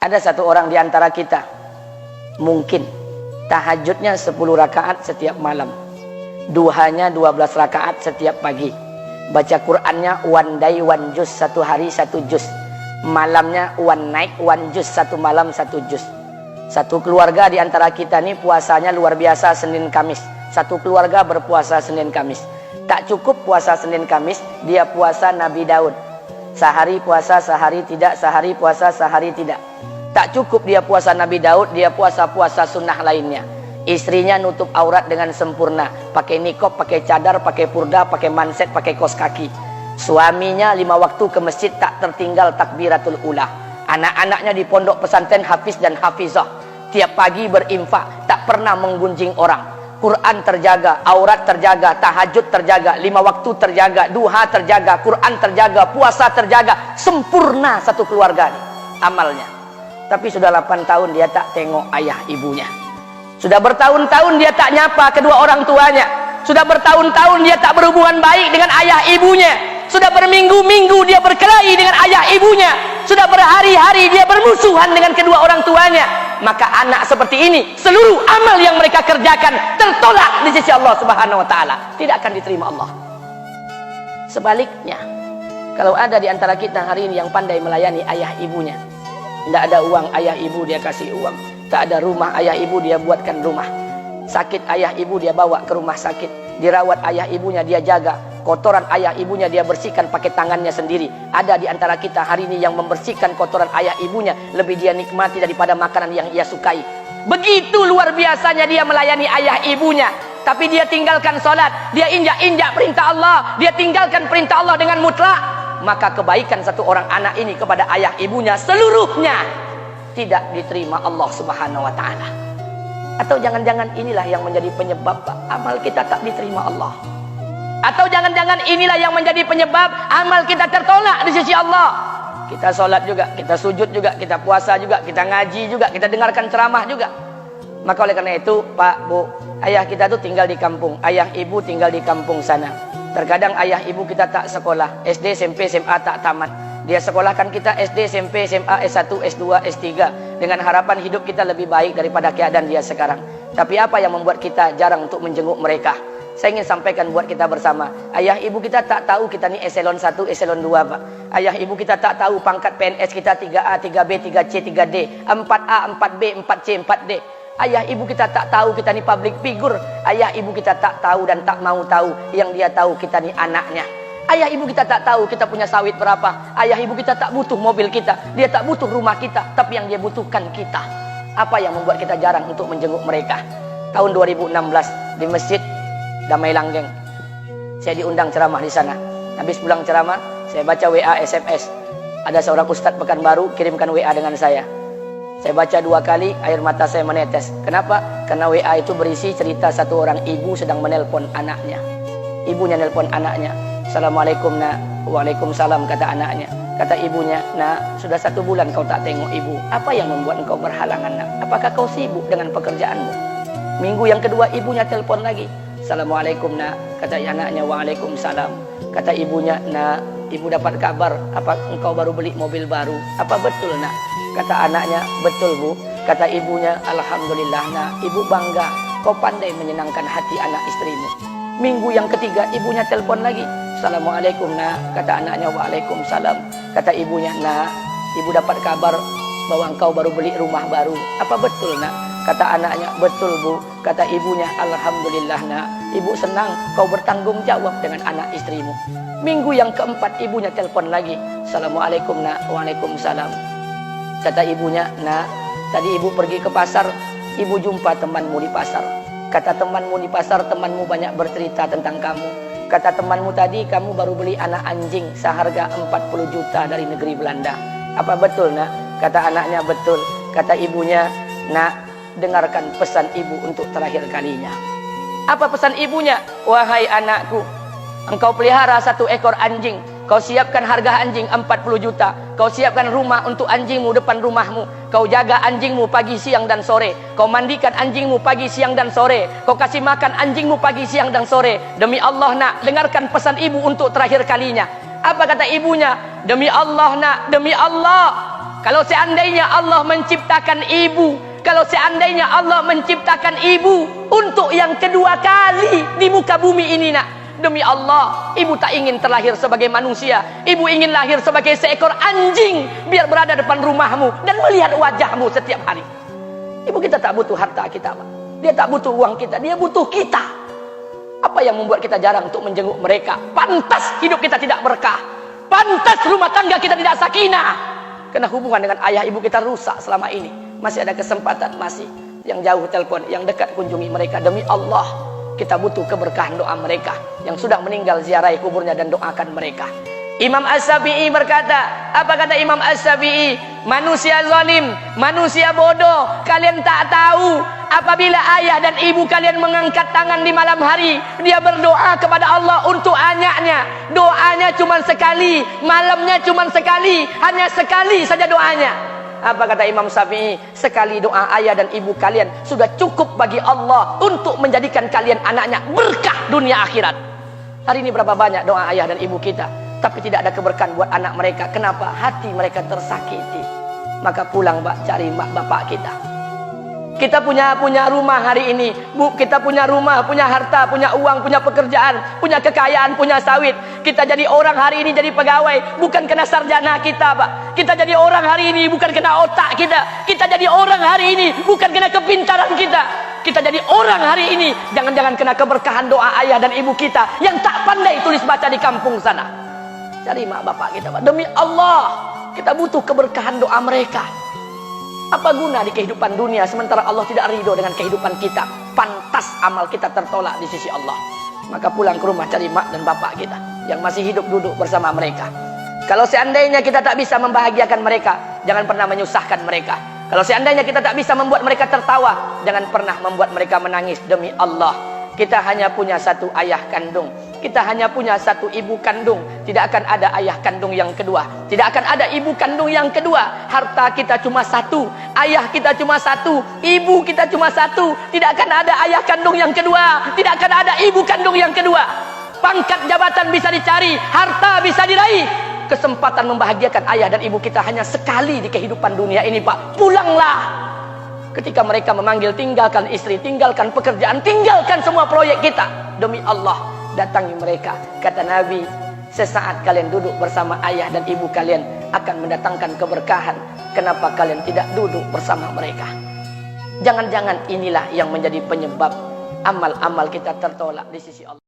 Ada satu orang di antara kita mungkin tahajudnya 10 rakaat setiap malam, duhanya 12 rakaat setiap pagi, baca Qur'annya one day one juz, satu hari satu juz, malamnya one night one juz, satu malam satu juz. Satu keluarga di antara kita nih puasanya luar biasa Senin Kamis. Satu keluarga berpuasa Senin Kamis. Tak cukup puasa Senin Kamis, dia puasa Nabi Daud. Sehari puasa, sehari tidak, sehari puasa, sehari tidak. Tak cukup dia puasa Nabi Daud, dia puasa-puasa sunnah lainnya. Istrinya nutup aurat dengan sempurna, pakai nikob, pakai cadar, pakai purda, pakai manset, pakai kos kaki. Suaminya 5 waktu ke masjid tak tertinggal takbiratul ula. Anak-anaknya di pondok pesantren hafiz dan hafizah. Tiap pagi berinfak, tak pernah menggunjing orang. Quran terjaga, aurat terjaga, tahajud terjaga, 5 waktu terjaga, duha terjaga, Quran terjaga, puasa terjaga. Sempurna satu keluarga nih, amalnya. Tapi sudah 8 tahun dia tak tengok ayah ibunya. Sudah bertahun-tahun dia tak nyapa kedua orang tuanya. Sudah bertahun-tahun dia tak berhubungan baik dengan ayah ibunya. Sudah berminggu-minggu dia berkelahi dengan ayah ibunya. Sudah berhari-hari dia bermusuhan dengan kedua orang tuanya. Maka anak seperti ini, seluruh amal yang mereka kerjakan tertolak di sisi Allah Subhanahu wa taala, tidak akan diterima Allah. Sebaliknya, kalau ada di antara kita hari ini yang pandai melayani ayah ibunya, tidak ada uang ayah ibu dia kasih uang, tak ada rumah ayah ibu dia buatkan rumah, sakit ayah ibu dia bawa ke rumah sakit, dirawat ayah ibunya dia jaga, kotoran ayah ibunya dia bersihkan pakai tangannya sendiri. Ada di antara kita hari ini yang membersihkan kotoran ayah ibunya lebih dia nikmati daripada makanan yang ia sukai. Begitu luar biasanya dia melayani ayah ibunya. Tapi dia tinggalkan sholat, dia injak-injak perintah Allah, dia tinggalkan perintah Allah dengan mutlak. Maka kebaikan satu orang anak ini kepada ayah ibunya seluruhnya tidak diterima Allah Subhanahu wa taala. Atau jangan-jangan inilah yang menjadi penyebab amal kita tak diterima Allah. Atau jangan-jangan inilah yang menjadi penyebab amal kita tertolak di sisi Allah. Kita sholat juga, kita sujud juga, kita puasa juga, kita ngaji juga, kita dengarkan ceramah juga. Maka oleh karena itu, Pak, Bu, ayah kita tuh tinggal di kampung, ayah ibu tinggal di kampung sana. Terkadang ayah ibu kita tak sekolah, SD, SMP, SMA tak tamat. Dia sekolahkan kita SD, SMP, SMA, S1, S2, S3 dengan harapan hidup kita lebih baik daripada keadaan dia sekarang. Tapi apa yang membuat kita jarang untuk menjenguk mereka? Saya ingin sampaikan buat kita bersama. Ayah ibu kita tak tahu kita ni eselon 1, eselon 2, Pak. Ayah ibu kita tak tahu pangkat PNS kita 3A, 3B, 3C, 3D, 4A, 4B, 4C, 4D. Ayah ibu kita tak tahu kita ni public figure. Ayah ibu kita tak tahu dan tak mau tahu. Yang dia tahu kita ni anaknya. Ayah ibu kita tak tahu kita punya sawit berapa. Ayah ibu kita tak butuh mobil kita. Dia tak butuh rumah kita. Tapi yang dia butuhkan kita. Apa yang membuat kita jarang untuk menjenguk mereka? Tahun 2016 di Masjid Damai Langgeng, saya diundang ceramah di sana. Habis pulang ceramah, saya baca WA SMS. Ada seorang ustadz Pekanbaru kirimkan WA dengan saya. Saya baca 2 kali, air mata saya menetes. Kenapa? Karena WA itu berisi cerita satu orang ibu sedang menelpon anaknya. Ibunya nelpon anaknya. Assalamualaikum nak. Waalaikumsalam, kata anaknya. Kata ibunya, nak, sudah 1 bulan kau tak tengok ibu. Apa yang membuat engkau berhalangan, nak? Apakah kau sibuk dengan pekerjaanmu? Minggu yang kedua ibunya telepon lagi. Assalamualaikum nak, kata anaknya. Waalaikumsalam. Kata ibunya, nak, ibu dapat kabar apa engkau baru beli mobil baru. Apa betul nak? Kata anaknya, betul bu. Kata ibunya, alhamdulillah nak, ibu bangga kau pandai menyenangkan hati anak istrimu. Minggu yang ketiga ibunya telepon lagi. Assalamualaikum nak, kata anaknya. Waalaikumsalam. Kata ibunya, nak, ibu dapat kabar bahwa engkau baru beli rumah baru. Apa betul nak? Kata anaknya, betul bu. Kata ibunya, alhamdulillah nak, ibu senang kau bertanggung jawab dengan anak istrimu. Minggu yang keempat ibunya telepon lagi. Assalamualaikum nak. Waalaikumsalam. Kata ibunya, nak, tadi ibu pergi ke pasar, ibu jumpa temanmu di pasar. Kata temanmu di pasar, temanmu banyak bercerita tentang kamu. Kata temanmu tadi, kamu baru beli anak anjing seharga 40 juta dari negeri Belanda. Apa betul nak? Kata anaknya, betul. Kata ibunya, nak, dengarkan pesan ibu untuk terakhir kalinya. Apa pesan ibunya? Wahai anakku, engkau pelihara 1 ekor anjing. Kau siapkan harga anjing 40 juta. Kau siapkan rumah untuk anjingmu depan rumahmu. Kau jaga anjingmu pagi, siang, dan sore. Kau mandikan anjingmu pagi, siang, dan sore. Kau kasih makan anjingmu pagi, siang, dan sore. Demi Allah nak, dengarkan pesan ibu untuk terakhir kalinya. Apa kata ibunya? Demi Allah nak, demi Allah, Kalau seandainya Allah menciptakan ibu, kalau seandainya Allah menciptakan ibu untuk yang kedua kali di muka bumi ini nak, demi Allah, ibu tak ingin terlahir sebagai manusia. Ibu ingin lahir sebagai seekor anjing, biar berada depan rumahmu dan melihat wajahmu setiap hari. Ibu kita tak butuh harta kita, Pak. Dia tak butuh uang kita, dia butuh kita. Apa yang membuat kita jarang untuk menjenguk mereka? Pantas hidup kita tidak berkah, pantas rumah tangga kita tidak sakinah, karena hubungan dengan ayah ibu kita rusak selama ini. Masih ada kesempatan, masih yang jauh telepon, yang dekat kunjungi mereka. Demi Allah, kita butuh keberkahan doa mereka. Yang sudah meninggal, ziarahi kuburnya dan doakan mereka. Imam As-Syafi'i berkata, apa kata Imam As-Syafi'i? Manusia zalim, manusia bodoh, kalian tak tahu apabila ayah dan ibu kalian mengangkat tangan di malam hari, dia berdoa kepada Allah untuk anaknya. Doanya cuma sekali, malamnya cuma sekali, hanya sekali saja doanya. Apa kata Imam Syafi'i? Sekali doa ayah dan ibu kalian sudah cukup bagi Allah untuk menjadikan kalian anaknya berkah dunia akhirat. Hari ini berapa banyak doa ayah dan ibu kita, tapi tidak ada keberkahan buat anak mereka. Kenapa? Hati mereka tersakiti. Maka pulang, Pak, cari mak bapak kita. Kita punya rumah hari ini, Bu. Kita punya rumah, punya harta, punya uang, punya pekerjaan, punya kekayaan, punya sawit. Kita jadi orang hari ini jadi pegawai bukan kena sarjana kita, Pak. Kita jadi orang hari ini bukan kena otak kita. Kita jadi orang hari ini bukan kena kepintaran kita. Kita jadi orang hari ini jangan-jangan kena keberkahan doa ayah dan ibu kita yang tak pandai tulis baca di kampung sana. Cari mak bapak kita, Pak. Demi Allah, kita butuh keberkahan doa mereka. Apa guna di kehidupan dunia sementara Allah tidak ridho dengan kehidupan kita? Pantas amal kita tertolak di sisi Allah. Maka pulang ke rumah, cari mak dan bapak kita yang masih hidup, duduk bersama mereka. Kalau seandainya kita tak bisa membahagiakan mereka, jangan pernah menyusahkan mereka. Kalau seandainya kita tak bisa membuat mereka tertawa, jangan pernah membuat mereka menangis. Demi Allah, kita hanya punya satu ayah kandung, kita hanya punya satu ibu kandung. Tidak akan ada ayah kandung yang kedua, tidak akan ada ibu kandung yang kedua. Harta kita cuma satu, ayah kita cuma satu, ibu kita cuma satu. Tidak akan ada ayah kandung yang kedua, tidak akan ada ibu kandung yang kedua. Pangkat jabatan bisa dicari, harta bisa diraih, kesempatan membahagiakan ayah dan ibu kita hanya sekali di kehidupan dunia ini, Pak. Pulanglah. Ketika mereka memanggil, tinggalkan istri, tinggalkan pekerjaan, tinggalkan semua proyek kita. Demi Allah, datangi mereka. Kata Nabi, sesaat kalian duduk bersama ayah dan ibu kalian akan mendatangkan keberkahan. Kenapa kalian tidak duduk bersama mereka? Jangan-jangan inilah yang menjadi penyebab amal-amal kita tertolak di sisi Allah.